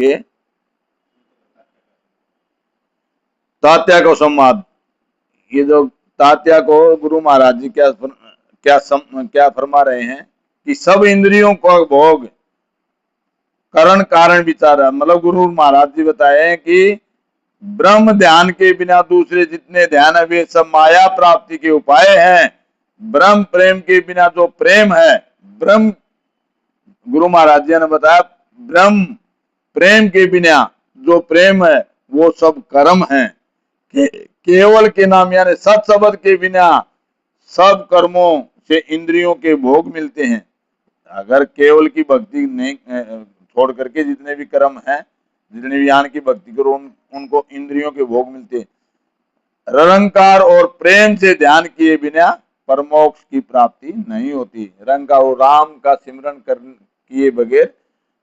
के तात्या को संवाद। ये जो तात्या को गुरु महाराज जी क्या फरमा रहे हैं कि सब इंद्रियों को भोग करण कारण विचार, मतलब गुरु महाराज जी बताए कि ब्रह्म ध्यान के बिना दूसरे जितने ध्यान है वे सब माया प्राप्ति के उपाय हैं। ब्रह्म प्रेम के बिना जो प्रेम है, ब्रह्म, गुरु महाराज जी ने बताया ब्रह्म प्रेम के बिना जो प्रेम है वो सब कर्म है। केवल के नाम यानी सत शब्द के बिना सब कर्मों से इंद्रियों के भोग मिलते हैं। अगर केवल की भक्ति नहीं छोड़ करके जितने भी कर्म हैं, जितने भी ज्ञान की भक्ति करो उनको इंद्रियों के भोग मिलते हैं। निरंकार और प्रेम से ध्यान किए बिना परमोक्ष की प्राप्ति नहीं होती। निरंकार और राम का सिमरन किए बगैर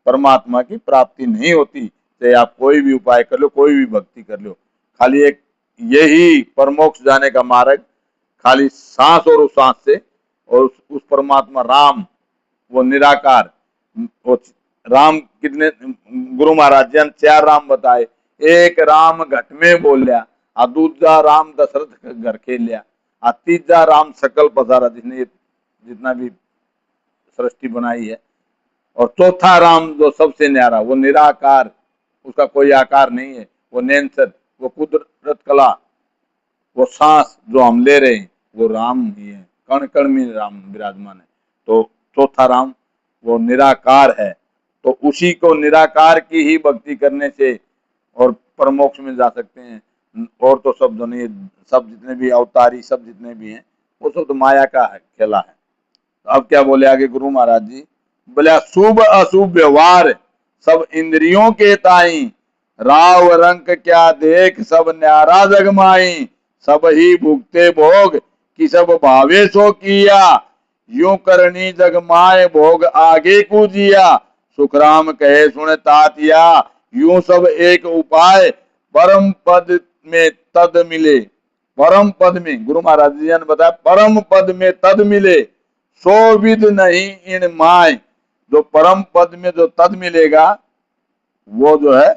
परमात्मा की प्राप्ति नहीं होती। चाहे आप कोई भी उपाय कर लो, कोई भी भक्ति कर लो, खाली एक यही परमोक्ष जाने का मार्ग खाली सांस और उस सांस से, और उस परमात्मा राम वो निराकार, वो राम कितने, गुरु महाराज जी ने 4 राम बताए। एक राम घट में बोलिया, आ दूजा राम दशरथ घर खेल लिया, आ तीजा राम सकल पसारा, जिसने जितना भी सृष्टि बनाई है, और चौथा राम जो सबसे न्यारा वो निराकार, उसका कोई आकार नहीं है, वो नेंसर, वो कुदरत कला, वो सांस जो हम ले रहे हैं वो राम ही है, कण कण में राम विराजमान है। तो चौथा राम वो निराकार है। तो उसी को निराकार की ही भक्ति करने से और परमोक्ष में जा सकते हैं। और तो सब जो नहीं, सब जितने भी अवतारी सब जितने भी हैं वो सब तो माया का है, खेला है। तो अब क्या बोले आगे गुरु महाराज जी, बोले शुभ अशुभ व्यवहार सब इंद्रियों के ताई, राव रंग क्या देख सब न्यारा जगमाई, सब ही भुगते भोग कि सब भावे सो किया, यूं करनी जगमाए भोग आगे कूजिया, सुखराम कहे सुन तातिया, यूं सब एक उपाय परम पद में तद मिले। परम पद में, गुरु महाराज जी ने बताया परम पद में तद मिले, सो विद नहीं इन माय। जो परम पद में जो तद मिलेगा वो जो है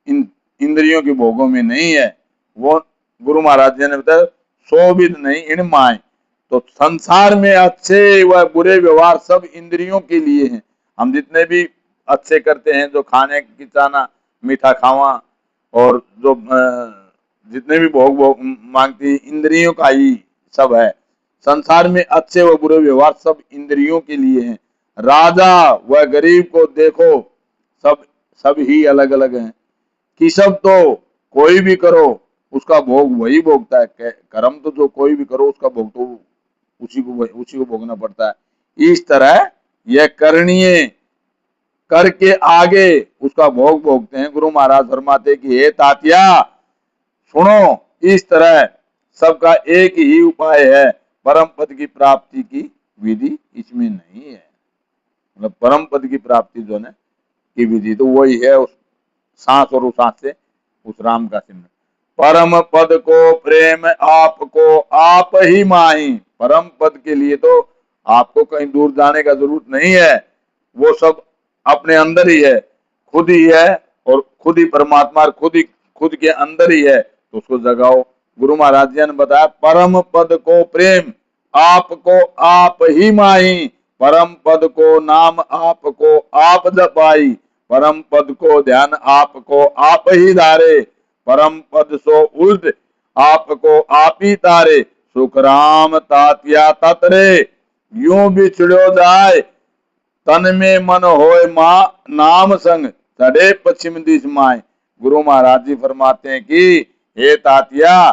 इन इंद्रियों के भोगों में नहीं है। वो गुरु महाराज जी ने बताया सो विद नहीं इन माय। तो संसार में अच्छे व बुरे व्यवहार सब इंद्रियों के लिए हैं। हम जितने भी अच्छे करते हैं, जो खाने की चाहना, मीठा खावा, और जो जितने भी भोग मांगती, इंद्रियों का ही सब है। संसार में अच्छे व बुरे व्यवहार सब इंद्रियों के लिए हैं। राजा व गरीब को देखो, सब ही अलग अलग हैं। कि सब तो कोई भी करो उसका भोग वही भोगता है। कर्म तो जो कोई भी करो उसका भोग तो उसी को भोगना पड़ता है। इस तरह यह करणीय करके आगे उसका भोग भोगते हैं। गुरु महाराज फरमाते कि हे तातिया सुनो, इस तरह सबका एक ही उपाय है, परम पद की प्राप्ति की विधि इसमें नहीं है। मतलब परम पद की प्राप्ति जो है की विधि तो वही है, उस सांस और उस सांस से उस राम का सिमरन। परम पद को प्रेम आपको आप ही माही। परम पद के लिए तो आपको कहीं दूर जाने का जरूरत नहीं है, वो सब अपने अंदर ही है, खुद ही है, और खुद ही परमात्मा खुद के अंदर ही है। तो उसको जगाओ। गुरु महाराज जी ने बताया परम पद को प्रेम आपको आप ही माही, परम पद को नाम आपको आप जपाई, परम पद को ध्यान आपको आप ही धारे, परम पद सो उर्ध आपको आप ही तारे, सुख राम तातिया ततरे, यूं बिछड़ो जाए तन में मन होए मां नाम संग, चढ़े पश्चिम दिश माए। गुरु महाराज जी फरमाते हैं कि हे तातिया,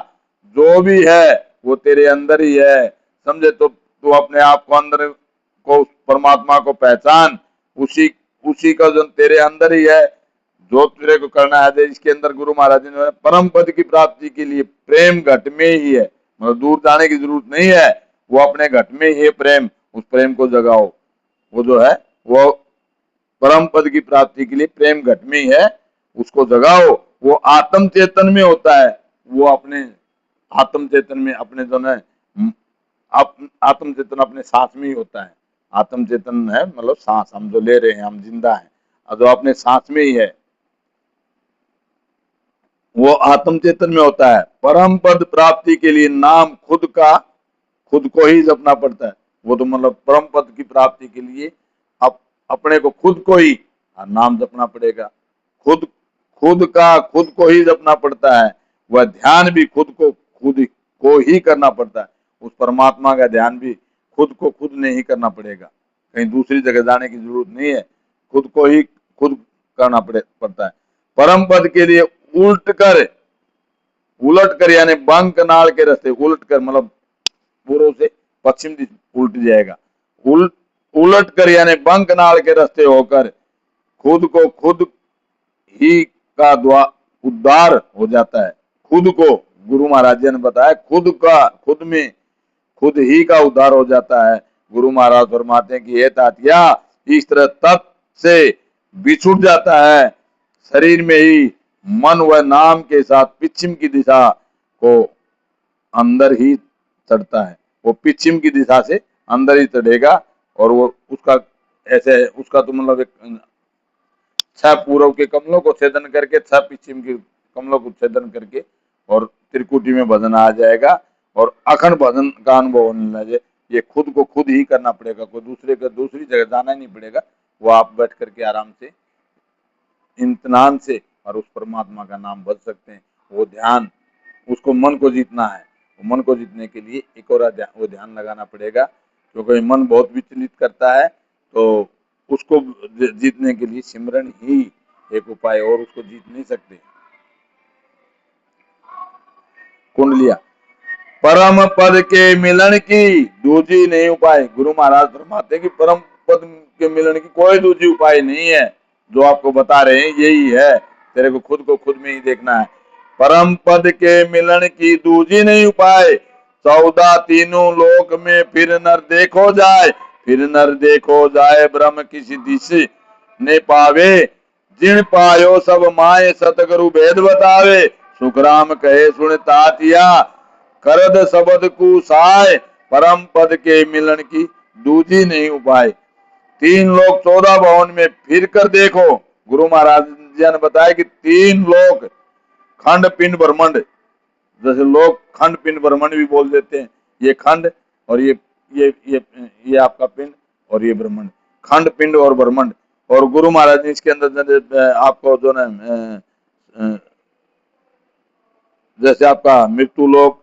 जो भी है वो तेरे अंदर ही है। समझे तो तू अपने आप को अंदर को, परमात्मा को पहचान, उसी का जो तेरे अंदर ही है, जो तेरे को करना है। इसके अंदर गुरु महाराज ने परम पद की प्राप्ति के लिए प्रेम घट में ही है, मतलब दूर जाने की जरूरत नहीं है, वो अपने घट में ही है प्रेम। उस प्रेम को जगाओ। वो जो है वो परम पद की प्राप्ति के लिए प्रेम घट में ही है, उसको जगाओ। वो आत्म चेतन में होता है, वो अपने आत्म चेतन में अपने जो है आत्म चेतन अपने सांस में ही होता है। आत्म चेतन है मतलब सांस हम जो ले रहे हैं, हम जिंदा हैं, जो अपने सांस में ही है। वो आत्म चेतन में होता है। परम पद प्राप्ति के लिए नाम खुद को ही जपना पड़ता है। वो तो मतलब परम पद की प्राप्ति के लिए अपने को खुद को ही नाम जपना पड़ेगा। खुद खुद को ही जपना पड़ता है। वह ध्यान भी खुद को ही करना पड़ता है। उस परमात्मा का ध्यान भी खुद ने ही करना पड़ेगा। कहीं दूसरी जगह जाने की जरूरत नहीं है। खुद करना पड़ता है। परम पद के लिए उलट कर यानी बंक नाल के रास्ते, उलट कर मतलब पूर्व से पश्चिम उल्ट जाएगा। उलट कर यानी बंक नाल के रास्ते होकर खुद को खुद ही का उद्धार हो जाता है। खुद को गुरु महाराज जी ने बताया, खुद ही का उद्धार हो जाता है। गुरु महाराज फरमाते हैं कि ये तातिया इस तरह तत्व से बिछुड़ जाता है। शरीर में ही मन व नाम के साथ पश्चिम की दिशा को अंदर ही चढ़ता है। वो पश्चिम की दिशा से अंदर ही चढ़ेगा और वो उसका तो मतलब एक 6 पूर्व के कमलों को छेदन करके 6 पश्चिम के कमलों को छेदन करके और त्रिकुटी में भजन आ जाएगा और अखंड भजन का अनुभव होने लगे। ये खुद को खुद ही करना पड़ेगा। कोई दूसरी जगह जाना नहीं पड़ेगा। वो आप बैठ करके आराम से इत्मीनान से और उस परमात्मा का नाम भज सकते हैं। वो ध्यान, उसको मन को जीतना है। मन को जीतने के लिए एक और वो ध्यान लगाना पड़ेगा, क्योंकि मन बहुत विचलित करता है। तो उसको जीतने के लिए सिमरन ही एक उपाय, और उसको जीत नहीं सकते। कुंडलिया परम पद के मिलन की दूजी नहीं उपाय। गुरु महाराज फरमाते कि परम पद के मिलन की कोई दूसरी उपाय नहीं है। जो आपको बता रहे हैं यही है। तेरे को खुद में ही देखना है। परम पद के मिलन की दूजी नहीं उपाय। 14 तीनों लोक में फिर नर देखो जाए ब्रह्म किसी दिशा ने पावे। जिन पायो सब माए सतगुरु भेद बतावे। सुखराम कहे सुन तातिया करद शब्द कुसाय। परम पद के मिलन की दूजी नहीं उपाय। 3 लोक 14 भवन में फिर कर देखो। गुरु महाराज जी ने बताया कि 3 लोक खंड पिंड ब्रह्मांड, जैसे लोग खंड पिंड ब्रह्मांड भी बोल देते हैं। ये खंड और ये आपका पिंड और ये ब्रह्मांड, खंड पिंड और ब्रह्मांड। और गुरु महाराज ने इसके अंदर आपको जो ना जैसे आपका मृत्यु लोक,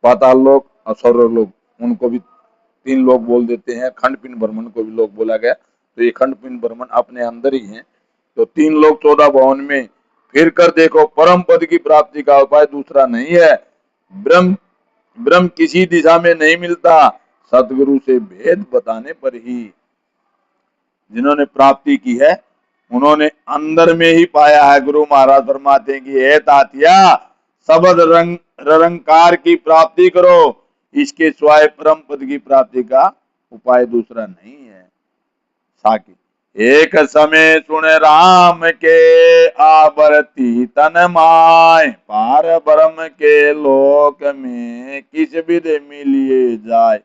पाताल लोक और सौर लोक, उनको भी 3 लोग बोल देते हैं। खंड पिंड ब्रह्मांड को भी लोग बोला गया। तो ये खंड पिंड ब्रह्मांड अपने अंदर ही है। तो 3 लोग 14 भवन में फिर कर देखो। परम पद की प्राप्ति का उपाय दूसरा नहीं है। ब्रह्म किसी दिशा में नहीं मिलता, सतगुरु से भेद बताने पर ही। जिन्होंने प्राप्ति की है उन्होंने अंदर में ही पाया है। गुरु महाराज फरमाते हैं कि हे तातिया शब्द रंकार की प्राप्ति करो। इसके सिवाय परम पद की प्राप्ति का उपाय दूसरा नहीं है। साकी एक समय सुन राम के आबरती तन माय। पार ब्रह्म के लोक में किस विध मिलिए जाए।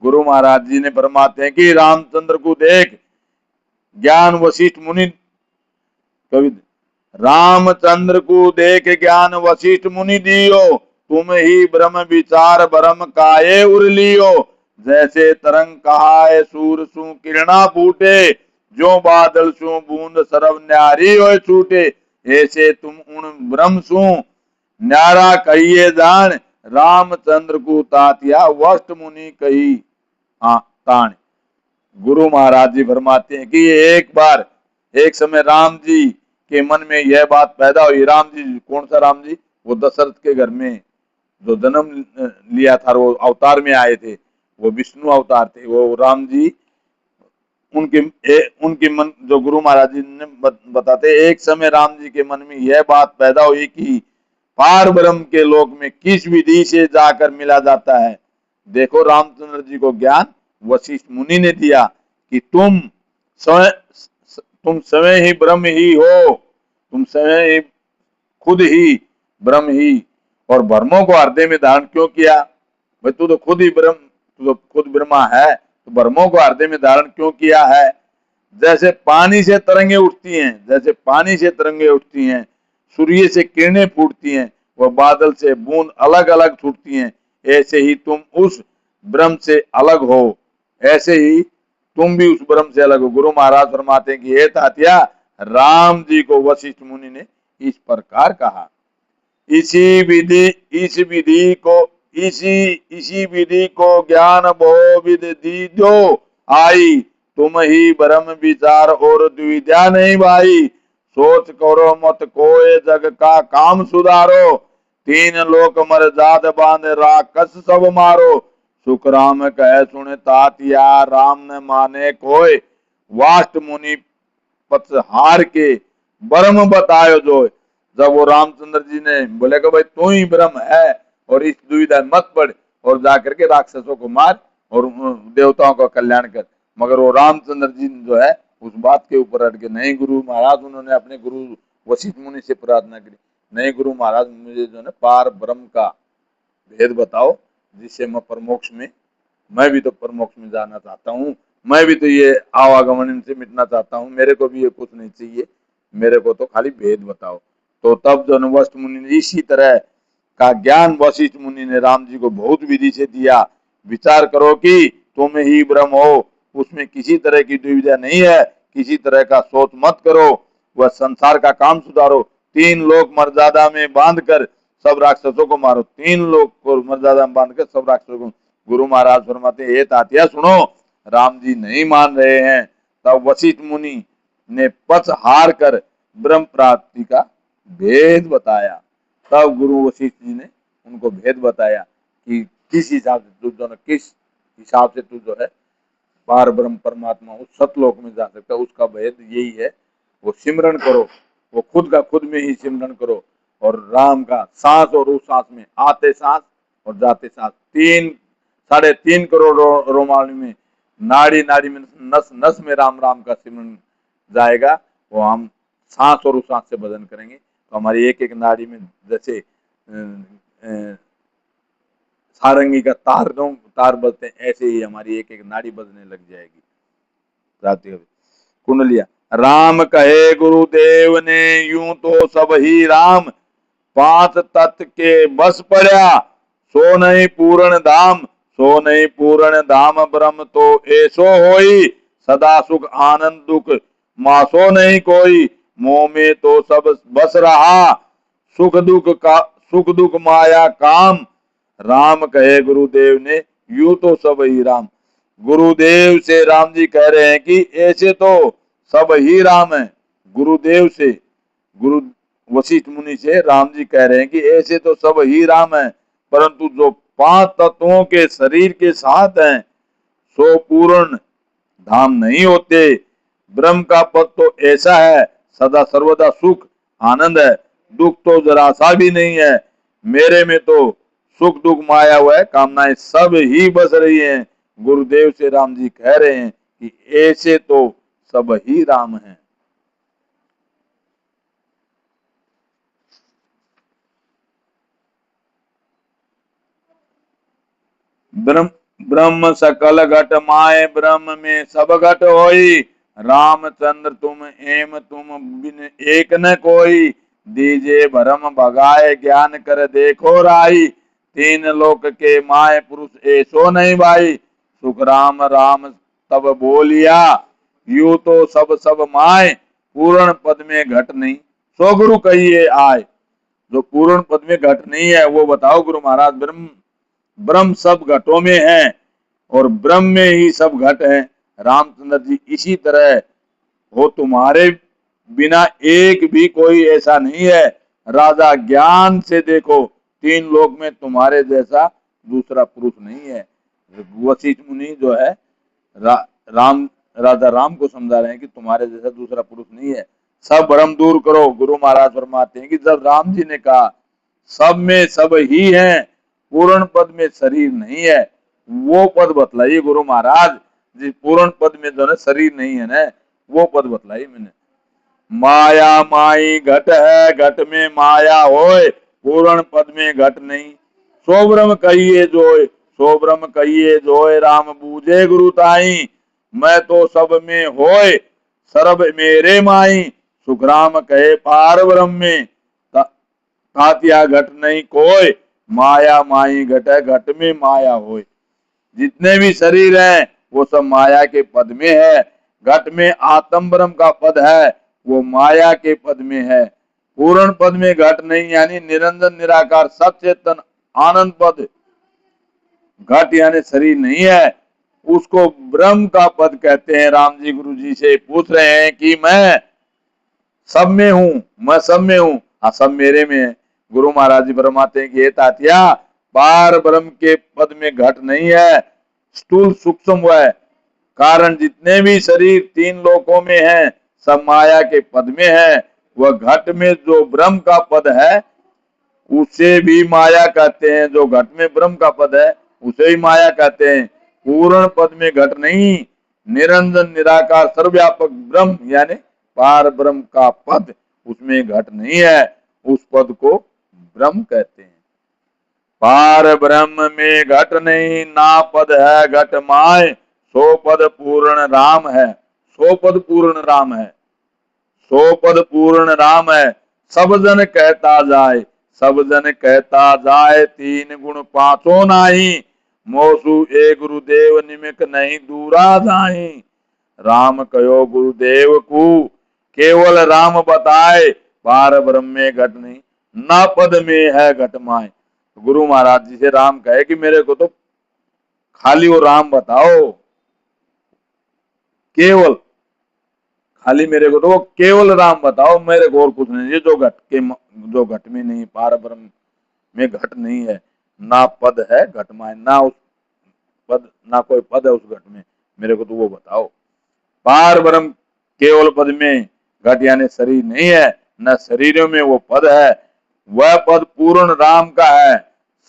गुरु महाराज जी ने फरमाते हैं कि रामचंद्र को देख ज्ञान वशिष्ठ मुनि कवि रामचंद्र को देख ज्ञान वशिष्ठ मुनि दियो। तुम ही ब्रह्म विचार ब्रह्म काये उर लियो। जैसे तरंग कहाए सूर सु किरणा फूटे। जो बादल सु बूंद सरव न्यारी हो छूटे। ऐसे तुम उन ब्रह्म सु न्यारा कहिए जान। रामचंद्र को तातिया वस्त मुनि कही तान। गुरु महाराज जी फरमाते हैं कि एक समय राम जी के मन में यह बात पैदा हुई। राम जी कौन सा राम जी? वो दशरथ के घर में जो जन्म लिया था, वो अवतार में आए थे, वो विष्णु अवतार थे। वो राम जी उनके मन, जो गुरु महाराज जी ने बताते, एक समय राम जी के मन में यह बात पैदा हुई कि पार ब्रह्म के लोक में किस विधि से जाकर मिला जाता है। देखो रामचंद्र जी को ज्ञान वशिष्ठ मुनि ने दिया कि तुम स्वयं ही ब्रह्म ही हो। तुम स्वयं ही खुद ही ब्रह्म ही। और ब्रह्मों को हृदय में धारण क्यों किया? भाई तू तो खुद ही ब्रह्म, तू तो खुद ब्रह्मा है, तो ब्रह्मों को हृदय में धारण क्यों किया है? जैसे पानी से तरंगे उठती हैं, सूर्य से किरणें फूटती हैं वह बादल से बूंद अलग अलग छूटती हैं, ऐसे ही तुम उस ब्रह्म से अलग हो, ऐसे ही तुम भी उस ब्रह्म से अलग हो। गुरु महाराज फरमाते हैं कि हे तात्या, राम जी को वशिष्ठ मुनि ने इस प्रकार कहा। इसी विधि को ज्ञान बहुविध दीजो आई, तुम ही ब्रह्म विचार और द्विविद्या नहीं भाई। सोच करो मत कोय जग का काम सुधारो, तीन लोक मर जात बांध राक्षस सब मारो। सुख राम कह सुने तात्या, राम न माने कोय, वाष्ट मुनि पथहार के ब्रह्म बतायो जो। जब वो रामचंद्र जी ने बोले कि भाई तू ही ब्रह्म है और इस दुविधा मत पड़ और जाकर के राक्षसों को मार और देवताओं का कल्याण कर, मगर वो रामचंद्र जी जो है उस बात के ऊपर अट के नहीं। गुरु महाराज उन्होंने अपने गुरु वशिष्ठ मुनि से प्रार्थना करी, नहीं गुरु महाराज मुझे जो है पार ब्रह्म का भेद बताओ, जिससे मैं परमोक्ष में, मैं भी तो परमोक्ष में जाना चाहता हूँ, मैं भी तो ये आवागमन से मिटना चाहता हूँ, मेरे को भी ये कुछ नहीं चाहिए, मेरे को तो खाली भेद बताओ। तो तब जो वशिष्ठ मुनि ने इसी तरह का ज्ञान वशिष्ठ मुनि ने राम जी को बहुत विधि से दिया। विचार करो कि तुम ही ब्रह्म हो, उसमें किसी तरह की दुविधा नहीं है, किसी तरह का सोच मत करो, वह संसार का काम सुधारो, तीन लोक मर्यादा में बांधकर सब राक्षसों को मारो, तीन लोक को मर्यादा में बांधकर सब राक्षसों को। गुरु महाराज फरमाते हे तात्या सुनो, राम जी नहीं मान रहे हैं। तब वशिष्ठ मुनि ने पथ हार कर ब्रह्म प्राप्ति का भेद बताया। तब गुरु वशिष्ठ जी ने उनको भेद बताया कि किस हिसाब से तू जो है, किस हिसाब से तू जो है पार ब्रह्म परमात्मा उस सतलोक में जा सकता है, उसका भेद यही है। वो सिमरन करो, वो खुद का खुद में ही सिमरन करो, और राम का सांस और उस सांस में, आते सांस और जाते सांस, 3.5 करोड़ रोमावली में, नाड़ी नाड़ी में, नस नस में राम राम का सिमरन जाएगा। वो हम सांस और उस सांस से भजन करेंगे तो हमारी एक एक नाड़ी में जैसे सारंगी का तार बजते हैं, ऐसे ही हमारी एक एक नाड़ी बजने लग जाएगी। कुंडलिया राम कहे गुरुदेव ने, यूं तो सब ही राम, 5 तत्व के बस पड़ा, सो नहीं पूर्ण धाम, सो नहीं पूर्ण धाम ब्रह्म तो ऐसो होई, सदा सुख आनंद दुख मासो नहीं कोई, मोह में तो सब बस रहा, सुख दुख माया काम। राम कहे गुरुदेव ने, यूं तो सब ही राम। गुरुदेव से राम जी कह रहे हैं कि ऐसे तो सब ही राम है। गुरुदेव से, गुरु वशिष्ठ मुनि से राम जी कह रहे हैं कि ऐसे तो सब ही राम है, परंतु जो 5 तत्वों के शरीर के साथ हैं सो पूर्ण धाम नहीं होते। ब्रह्म का पद तो ऐसा है, सदा सर्वदा सुख आनंद है, दुख तो जरा सा भी नहीं है। मेरे में तो सुख दुख माया हुआ है, कामनाएं सब ही बस रही हैं। गुरुदेव से राम जी कह रहे हैं कि ऐसे तो सब ही राम हैं। ब्रह्म सकल घट माए, ब्रह्म में सब घट होई, रामचंद्र तुम एम तुम बिन एक न कोई, दीजे भरम भगाए ज्ञान कर देखो राई, 3 लोक के माए पुरुष ऐसो नहीं भाई। सुख राम राम तब बोलिया, यू तो सब माए, पूर्ण पद में घट नहीं, सो गुरु कहिए आए। जो पूर्ण पद में घट नहीं है वो बताओ गुरु महाराज। ब्रह्म सब घटों में है और ब्रह्म में ही सब घट है। रामचंद्र जी इसी तरह हो, तुम्हारे बिना एक भी कोई ऐसा नहीं है। राजा ज्ञान से देखो, 3 लोक में तुम्हारे जैसा दूसरा पुरुष नहीं है। वशिष्ठ मुनि जो है राजा राम को समझा रहे हैं कि तुम्हारे जैसा दूसरा पुरुष नहीं है, सब भ्रम दूर करो। गुरु महाराज फरमाते हैं कि जब राम जी ने कहा सब में सब ही हैं, पूर्ण पद में शरीर नहीं है, वो पद बतलाइए गुरु महाराज। जिस पूर्ण पद में जो है शरीर नहीं है ना, वो पद बतलाई मैंने। माया माई घट है, घट में माया होए, पूर्ण पद में घट नहीं, सो ब्रह्म कहिए जोय, सो ब्रह्म कहिए जोय, राम बूझे गुरु ताई, मैं तो सब में होए, सर्व मेरे माई। सुखराम कहे पार ब्रह्म में, तात्या घट नहीं कोई, माया माई घट है, घट में माया होय। जितने भी शरीर हैं वो सब माया के पद में है। घट में आत्म ब्रह्म का पद है, वो माया के पद में है। पूर्ण पद में घट नहीं, यानी निरंजन निराकार सचेतन आनंद पद घट यानी शरीर नहीं है, उसको ब्रह्म का पद कहते हैं। राम जी गुरु जी से पूछ रहे हैं कि मैं सब में हूं, मैं सब में हूं, हाँ सब मेरे में है। गुरु महाराज जी फरमाते हैं कि ये तात्या, पार ब्रह्म के पद में घट नहीं है, स्थूल सूक्ष्म है। कारण जितने भी शरीर तीन लोकों में हैं सब माया के पद में है। वह घट में जो ब्रह्म का पद है उसे भी माया कहते हैं, जो घट में ब्रह्म का पद है उसे ही माया कहते हैं। पूर्ण पद में घट नहीं, निरंजन निराकार सर्वव्यापक ब्रह्म यानी पार ब्रह्म का पद, उसमें घट नहीं है, उस पद को ब्रह्म कहते हैं। पार ब्रह्म में घट नहीं, ना पद है घट माय, सो पद पूर्ण राम है। सो पद पूर्ण राम है, सो पद पूर्ण राम है। सब जन कहता जाए, सब जन कहता जाए, तीन गुण पांचों नाही, मोसु ए गुरुदेव निमिक नहीं दूरा जाई। राम कहो गुरुदेव को, केवल राम बताए, पार ब्रह्म में घट नहीं, ना पद में है घट माय। गुरु महाराज जी से राम कहे कि मेरे को तो खाली वो राम बताओ, केवल खाली मेरे को तो वो केवल राम बताओ, मेरे को और कुछ नहीं। ये जो घट में नहीं, पार ब्रह्म में घट नहीं है, ना पद है घट माय, ना उस पद, ना कोई पद है उस घट में, मेरे को तो वो बताओ। पार ब्रह्म केवल पद में घट यानी शरीर नहीं है, न शरीरों में वो पद है, वह पद पूर्ण राम का है।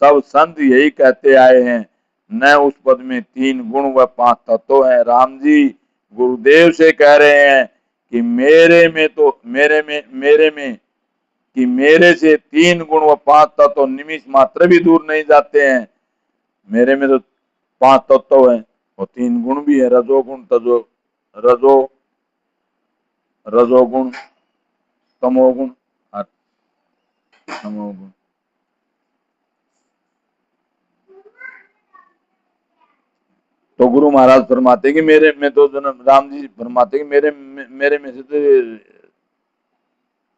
सब संत यही कहते आए हैं, न उस पद में तीन गुण व पांच तत्व है। राम जी गुरुदेव से कह रहे हैं कि मेरे में कि मेरे से तीन गुण व पांच तत्व निमिष मात्र भी दूर नहीं जाते हैं। मेरे में तो पांच तत्व है और तीन गुण भी है, रजोगुण रजोगुण तमोगुण और तमोगुण। तो गुरु महाराज फरमाते कि मेरे में तो राम जी फरमाते कि मेरे में से तो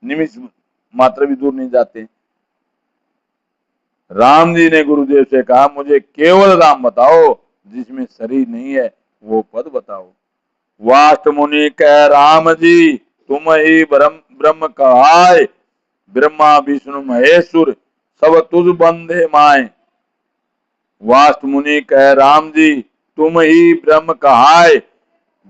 निमिष मात्र भी दूर नहीं जाते। राम जी ने गुरुदेव से कहा मुझे केवल राम बताओ, जिसमें शरीर नहीं है, वो पद बताओ। वाष्ट मुनि कह राम जी, तुम ही ब्रह्म कहाय, ब्रह्मा विष्णु महेश्वर सब तुझ बंदे माए। वाष्ट मुनि कह राम जी, तुम ही ब्रह्म कहाय,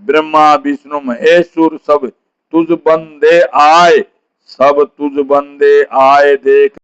ब्रह्मा विष्णु महेश्वर सब तुझ बंदे आए, सब तुझ बंदे आए देख